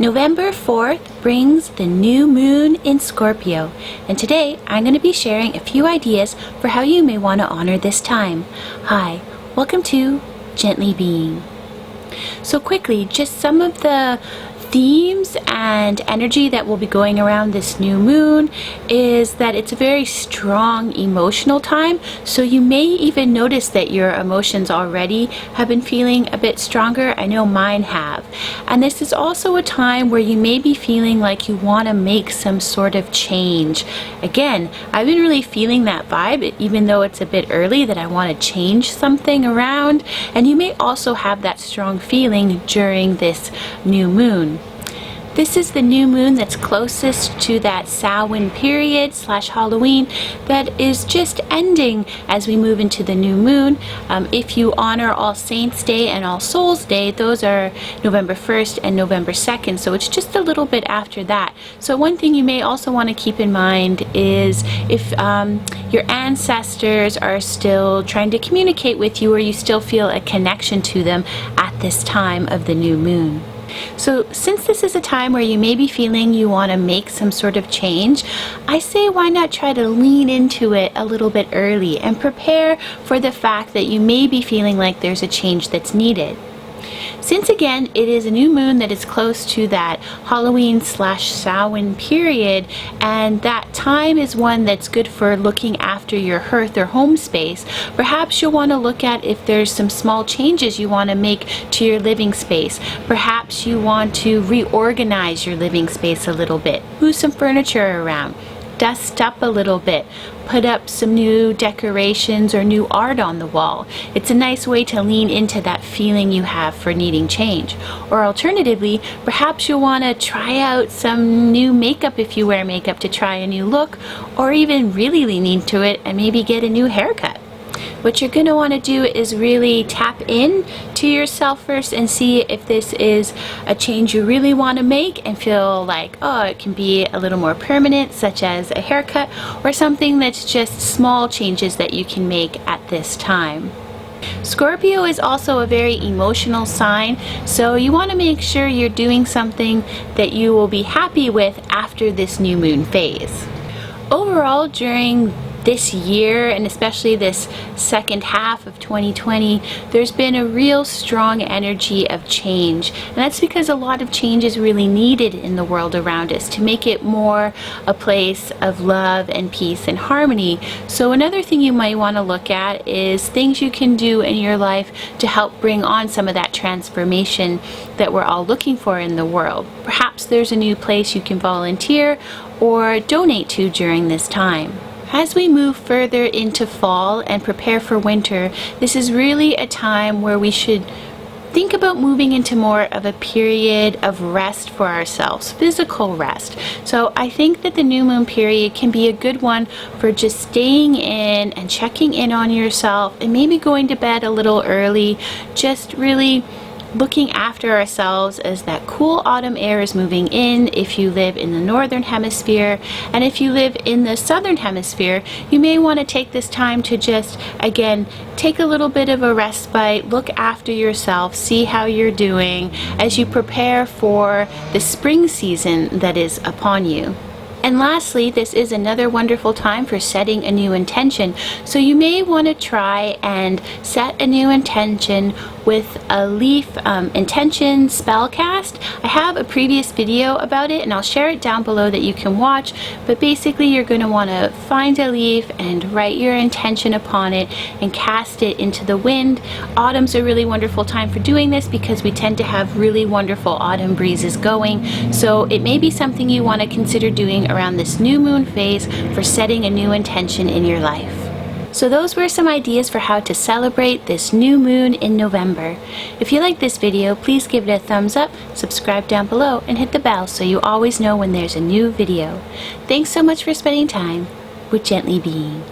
November 4th brings the new moon in Scorpio, and today I'm going to be sharing a few ideas for how you may want to honor this time. Hi, welcome to Gently Being. So quickly, just some of the themes and energy that will be going around this new moon is that it's a very strong emotional time, so you may even notice that your emotions already have been feeling a bit stronger. I know mine have. And this is also a time where you may be feeling like you want to make some sort of change. Again, I've been really feeling that vibe, even though it's a bit early, that I want to change something around, and you may also have that strong feeling during this new moon. This is the new moon that's closest to that Samhain period / Halloween that is just ending as we move into the new moon. If you honor All Saints Day and All Souls Day, those are November 1st and November 2nd, so it's just a little bit after that. So one thing you may also want to keep in mind is if your ancestors are still trying to communicate with you, or you still feel a connection to them at this time of the new moon. So since this is a time where you may be feeling you want to make some sort of change, I say why not try to lean into it a little bit early and prepare for the fact that you may be feeling like there's a change that's needed. Since again it is a new moon that is close to that Halloween / Samhain period, and that time is one that's good for looking after your hearth or home space, perhaps you'll want to look at if there's some small changes you want to make to your living space. Perhaps you want to reorganize your living space a little bit, move some furniture around, dust up a little bit, put up some new decorations or new art on the wall. It's a nice way to lean into that feeling you have for needing change. Or alternatively, perhaps you'll want to try out some new makeup if you wear makeup to try a new look, or even really lean into it and maybe get a new haircut. What you're going to want to do is really tap in to yourself first and see if this is a change you really want to make and feel like, oh, it can be a little more permanent, such as a haircut, or something that's just small changes that you can make at this time. Scorpio is also a very emotional sign, so you want to make sure you're doing something that you will be happy with after this new moon phase. Overall, during this year, and especially this second half of 2020, there's been a real strong energy of change, and that's because a lot of change is really needed in the world around us to make it more a place of love and peace and harmony. So another thing you might want to look at is things you can do in your life to help bring on some of that transformation that we're all looking for in the world. Perhaps there's a new place you can volunteer or donate to during this time. As we move further into fall and prepare for winter, this is really a time where we should think about moving into more of a period of rest for ourselves, physical rest. So I think that the new moon period can be a good one for just staying in and checking in on yourself, and maybe going to bed a little early, just really looking after ourselves as that cool autumn air is moving in if you live in the northern hemisphere. And if you live in the southern hemisphere, you may want to take this time to just, again, take a little bit of a respite, look after yourself, see how you're doing as you prepare for the spring season that is upon you. And lastly, this is another wonderful time for setting a new intention. So you may want to try and set a new intention with a leaf intention spell cast. I have a previous video about it, and I'll share it down below that you can watch. But basically, you're going to want to find a leaf and write your intention upon it and cast it into the wind. Autumn's a really wonderful time for doing this because we tend to have really wonderful autumn breezes going. So it may be something you want to consider doing around this new moon phase for setting a new intention in your life. So those were some ideas for how to celebrate this new moon in November. If you like this video, please give it a thumbs up, subscribe down below, and hit the bell so you always know when there's a new video. Thanks so much for spending time with Gently Being.